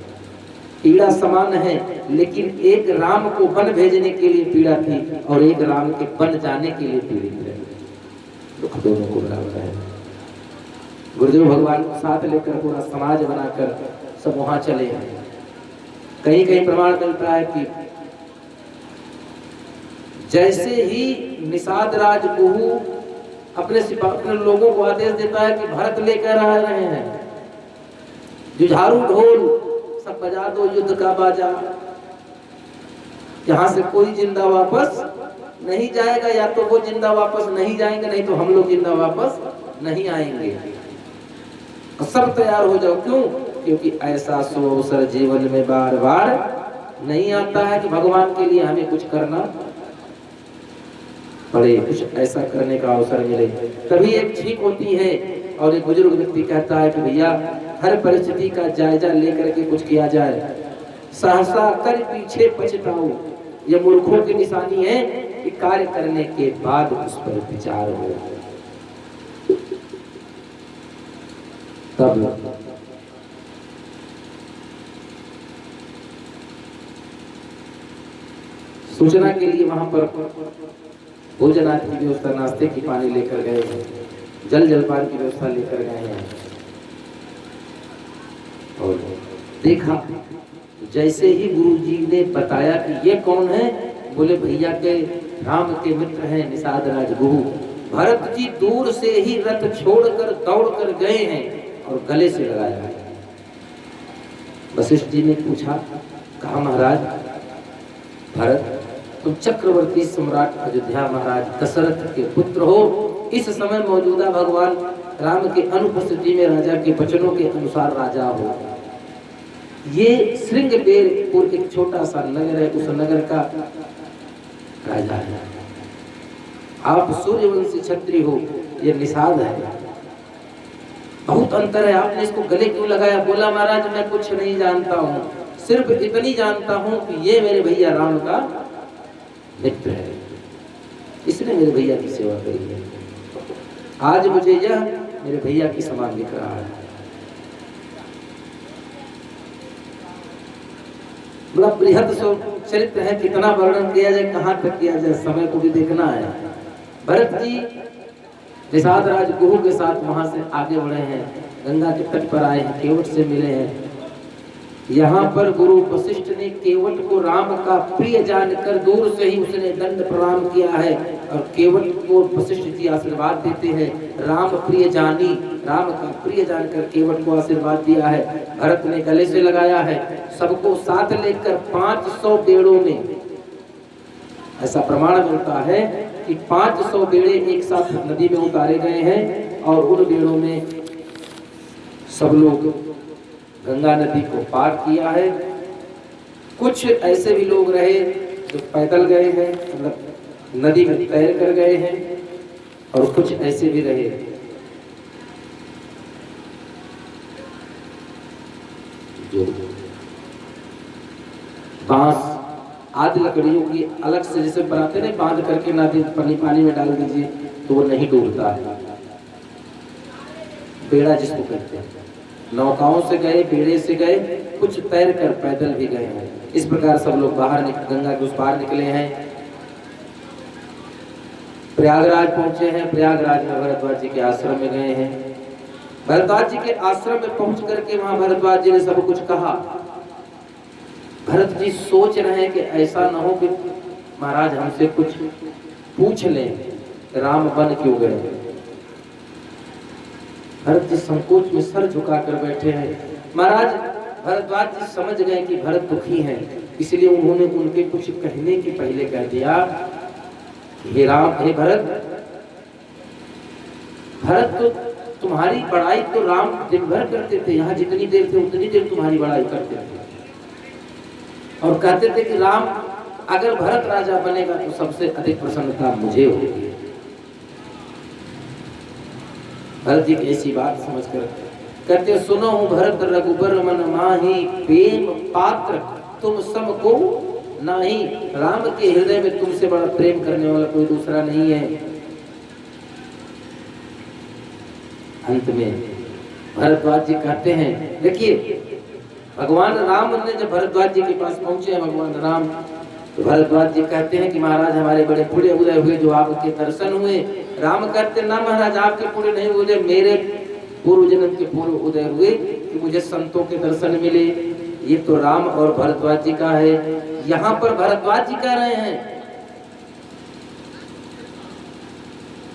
पीड़ा समान है, लेकिन एक राम को वन भेजने के लिए पीड़ा थी और एक राम के बन जाने के लिए पीड़ित है। दुख दोनों को बराबर है। गुरुदेव भगवान को साथ लेकर पूरा समाज बनाकर सब वहां चले हैं। कहीं कहीं प्रमाण मिलता है कि जैसे ही निषाद राज कुहू अपने लोगों को आदेश देता है कि भरत लेकर आ रहे हैं, जुझारू ढोल सब बजा दो, युद्ध का बाजा, यहाँ से कोई जिंदा वापस नहीं जाएगा। या तो वो जिंदा वापस नहीं जाएंगे, नहीं तो हम लोग जिंदा वापस नहीं आएंगे। सब तैयार हो जाओ। क्यों? क्योंकि ऐसा अवसर जीवन में बार बार नहीं आता है कि भगवान के लिए हमें कुछ करना पड़े, कुछ ऐसा करने का अवसर मिले। तभी एक छींक होती है और एक बुजुर्ग व्यक्ति कहता है कि भैया हर परिस्थिति का जायजा लेकर के कुछ किया जाए, सहसा कर पीछे पछताओ। ये मूर्खों की निशानी है कि कार्य करने के बाद उस पर विचार हो। तब सूचना के लिए वहां पर भोजनादि की व्यवस्था, नाश्ते की पानी लेकर गए हैं, जल जलपान की व्यवस्था लेकर गए हैं। और देखा जैसे ही गुरुजी ने बताया कि ये कौन है, बोले भैया के राम के मित्र हैं निषाद राज गुहू। भरत जी दूर से ही रथ छोड़कर दौड़कर गए हैं और गले से लगाया। वशिष्ठ जी ने पूछा, कहा महाराज भरत, तुम चक्रवर्ती सम्राट अयोध्या महाराज दशरथ के पुत्र हो। इस समय मौजूदा भगवान राम के अनुपस्थिति में राजा के वचनों के अनुसार राजा हो। ये श्रृंगबेरपुर एक छोटा सा नगर है, उस नगर का राजा है। आप सूर्यवंशी क्षत्रिय हो, ये निषाद है। बहुत अंतर है। आपने इसको गले क्यों लगाया? बोला महाराज मैं कुछ नहीं जानता हूँ, सिर्फ इतनी जानता हूँ कि ये मेरे भैया राम का मित्र है, इसने मेरे भैया की सेवा करी है। आज मुझे यह मेरे भैया की समान दिख रहा है। बड़ा बृहद सो चरित्र है, कितना वर्णन किया जाए, कहाँ तक किया जाए, समय को भी देखना है। भरत जी निषाद राज गुरु के साथ वहां से आगे बढ़े हैं, गंगा के तट पर आए हैं, केवट से मिले हैं। यहाँ पर गुरु वशिष्ठ ने केवट को राम का प्रिय जानकर दूर से ही उसने दंड प्रणाम किया है, और केवट को वशिष्ठ जी आशीर्वाद देते हैं, राम प्रिय जानी, राम का प्रिय जानकर केवट को आशीर्वाद दिया है। भरत ने गले से लगाया है, सबको साथ लेकर 500 बेड़ों में, ऐसा प्रमाण मिलता है कि 500 बेड़े एक साथ नदी में उतारे गए हैं, और उन बेड़ों में सब लोग गंगा नदी को पार किया है। कुछ ऐसे भी लोग रहे जो पैदल गए हैं, मतलब नदी में तैर कर गए हैं, और कुछ ऐसे भी रहे जो बांस आदि लकड़ियों की अलग से जैसे बनाते हैं, बांध करके नदी पानी में डाल दीजिए तो वो नहीं डूबता है, बेड़ा जिसको कहते हैं। नौकाओं से गए, बेड़े से गए, कुछ तैर कर पैदल भी गए हैं। इस प्रकार सब लोग बाहर गंगा के उस पार निकले हैं, प्रयागराज पहुंचे हैं। प्रयागराज में भरद्वाज जी के आश्रम में गए हैं। भरद्वाज जी के आश्रम में पहुंच करके वहां भरद्वाज जी ने सब कुछ कहा। भरत जी सोच रहे हैं कि ऐसा न हो कि महाराज हमसे कुछ पूछ लें, राम बन क्यों गए। भरत जी संकोच में सर झुकाकर बैठे हैं। महाराज भरद्वाज जी समझ गए कि भरत दुखी हैं, इसलिए उन्होंने उनके कुछ कहने के पहले कह दिया, हे राम, हे भरत, भरत तो तुम्हारी बड़ाई तो राम दिन भर करते थे, यहाँ जितनी देर थे उतनी देर तुम्हारी बड़ाई करते थे, और कहते थे कि राम अगर भरत राजा बनेगा तो सबसे अधिक प्रसन्नता मुझे होगी। भरत जी ऐसी बात समझकर कहते, सुनो हूँ भरत रघुबर मन माही, प्रेम पात्र तुम सम को नहीं। राम के हृदय में तुमसे बड़ा प्रेम करने वाला कोई दूसरा नहीं है। अंत में भरद्वाज जी कहते हैं, देखिए भगवान राम ने जब भरद्वाज जी के पास पहुंचे हैं, भगवान राम, तो भरद्वाज जी कहते हैं कि महाराज हमारे बड़े पूरे उदय हुए जो आपके दर्शन हुए। राम कहते ना महाराज आपके पूरे नहीं हुए, मेरे पूर्व जन्म के पूर्व उदय हुए कि मुझे संतों के दर्शन मिले। ये तो राम और भरद्वाज जी का है। यहाँ पर भरद्वाज जी कह रहे हैं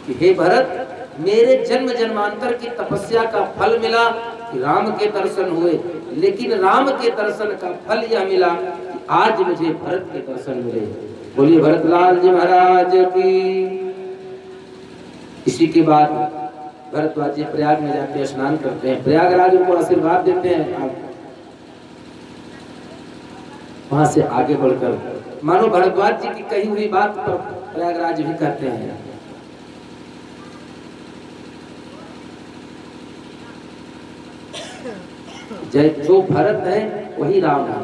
कि हे भरत, मेरे जन्म जन्मांतर की तपस्या का फल मिला कि राम के दर्शन हुए, लेकिन राम के दर्शन का फल यह मिला कि आज मुझे भरत के दर्शन मिले। बोलिए भरतलाल जी महाराज की। इसी के बाद भरद्वाज जी प्रयाग में जाके स्नान करते हैं, प्रयागराज को आशीर्वाद देते हैं। वहां से आगे बढ़कर मानो भरद्वाज जी की कही हुई बात पर प्रयागराज भी कहते हैं। जो भरत है वही राम है,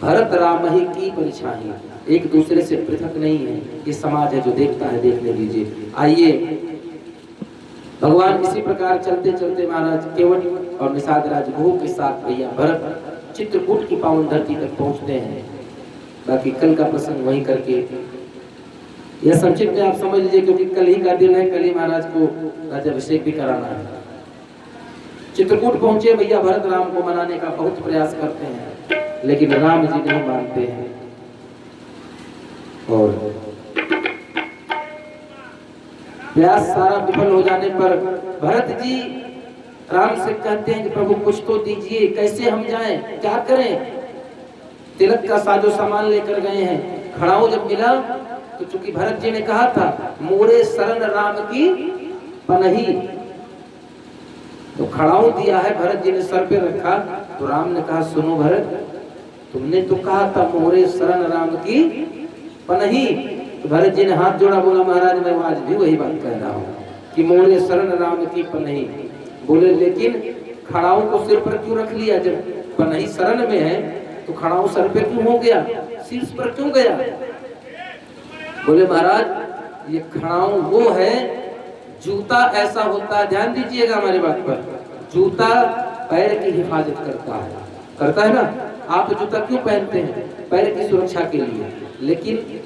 भरत राम ही की परिछाई, एक दूसरे से पृथक नहीं है। ये समाज है जो देखता है, देखने दीजिए। आइए भगवान इसी प्रकार चलते चलते महाराज केवट और निषाद राज गुरु के साथ भैया भरत चित्रकूट की पावन धरती तक पहुंचते हैं। बाकी कल का प्रसंग वहीं करके यह संक्षिप्त में आप समझ लीजिए, क्योंकि कल ही का दिन है, कल ही महाराज को राज्याभिषेक भी कराना है। चित्रकूट पहुंचे भैया भरत राम को मनाने का बहुत प्रयास करते हैं, लेकिन राम जी नहीं मानते हैं। और प्रयास सारा विफल हो जाने पर भरत जी राम से कहते हैं कि प्रभु कुछ तो दीजिए, कैसे हम जाएं, क्या करें। तिलक का साजो सामान लेकर गए हैं। खड़ाऊ जब मिला तो चूंकि भरत जी ने कहा था मोरे शरण राम की पनही, तो खड़ाऊ दिया है, भरत जी ने सर पे रखा। तो राम ने कहा सुनो भरत, तुमने तो कहा था मोरे शरण राम की पनही। तो भरत जी ने हाथ जोड़ा, बोला महाराज मैं आज भी वही बात कह रहा हूँ कि मोरे शरण राम की पनही। बोले लेकिन खड़ाऊ को सिर पर क्यों रख लिया, जब पनही शरण में है तो खड़ाऊ सर पे क्यों हो गया, शीर्ष पर क्यों गया। बोले महाराज ये खड़ाऊ वो है, जूता ऐसा होता है, ध्यान दीजिएगा हमारी बात पर, जूता पैर की हिफाजत करता है ना, आप जूता क्यों पहनते हैं? पैर की सुरक्षा के लिए। लेकिन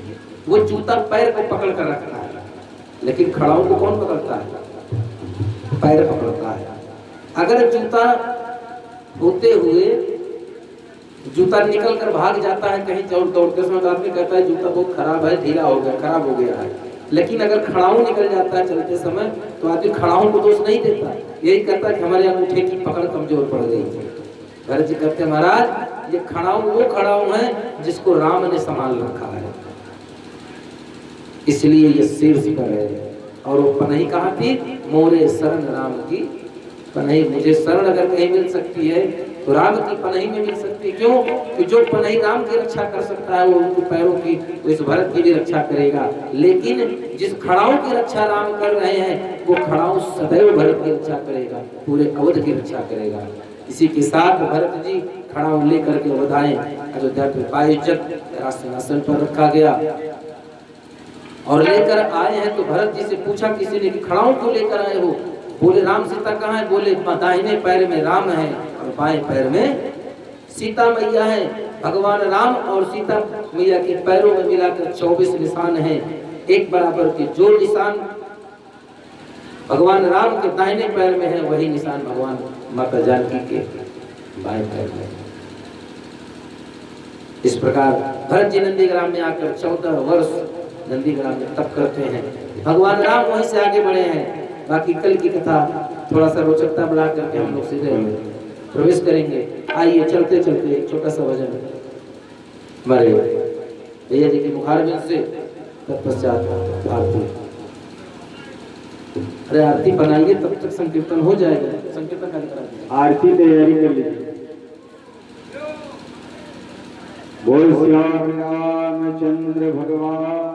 वो जूता पैर को पकड़ कर रखता है, लेकिन खड़ाओं को कौन पकड़ता है? पैर पकड़ता है। अगर जूता होते हुए जूता निकल कर भाग जाता है कहीं दौड़ते समय, आदमी कहता है जूता बहुत खराब है, ढीला हो गया, खराब हो गया है। लेकिन अगर खड़ाऊ निकल जाता है चलते समय तो आदमी खड़ाऊ को दोष नहीं देता, यही कहता है कि हमारे अंगूठे की पकड़ कमजोर पड़ गई थी। भरत जी कहते हैं महाराज ये खड़ाऊ वो खड़ाऊ है जिसको राम ने संभाल रखा है, इसलिए ये शीर्ष पर है। और वो पनही कहाँ थी? मोरे शरण राम की पनही। मुझे शरण अगर कहीं मिल सकती है तो राम की पनही में मिल सकती है। क्यों? कि जो पनही राम की रक्षा कर सकता है वो उनके पैरों की, वो इस भरत की भी रक्षा करेगा। लेकिन जिस खड़ाऊ की रक्षा राम कर रहे हैं वो खड़ाऊ सदैव भरत की रक्षा करेगा, पूरे अवध की रक्षा करेगा। इसी के साथ भरत जी खड़ाऊ लेकर के अवध आए। अयोध्या के पाइज्जत सिंहासन पर रखा गया और लेकर आए हैं तो भरत जी से पूछा किसी ने कि खड़ाऊ क्यों लेकर आए हो? बोले राम सीता कहाँ है? बोले दाहिने पैर में राम है और बाएं पैर में सीता मैया है। भगवान राम और सीता मैया के पैरों में मिलाकर 24 निशान हैं। एक बराबर के जो निशान भगवान राम के दाहिने पैर में है वही निशान भगवान माता जानकी के बाएं पैर में। इस प्रकार भरत जी नंदीग्राम में आकर 14 वर्ष नंदीग्राम में तप करते हैं। भगवान राम वहीं से आगे बढ़े हैं। बाकी कल की कथा थोड़ा सा रोचकता बढ़ा करके हम लोग सीधे प्रवेश करेंगे। आइए चलते चलते एक छोटा सा भजन हमारे भैया जी के मुखारबिंद से, तत्पश्चात आरती। अरे आरती बनाइए तब तक संकीर्तन हो जाएगा। संकीर्तन खाली करा दीजिए, आरती तैयारी कर लीजिए। बोल श्री रामचंद्र भगवान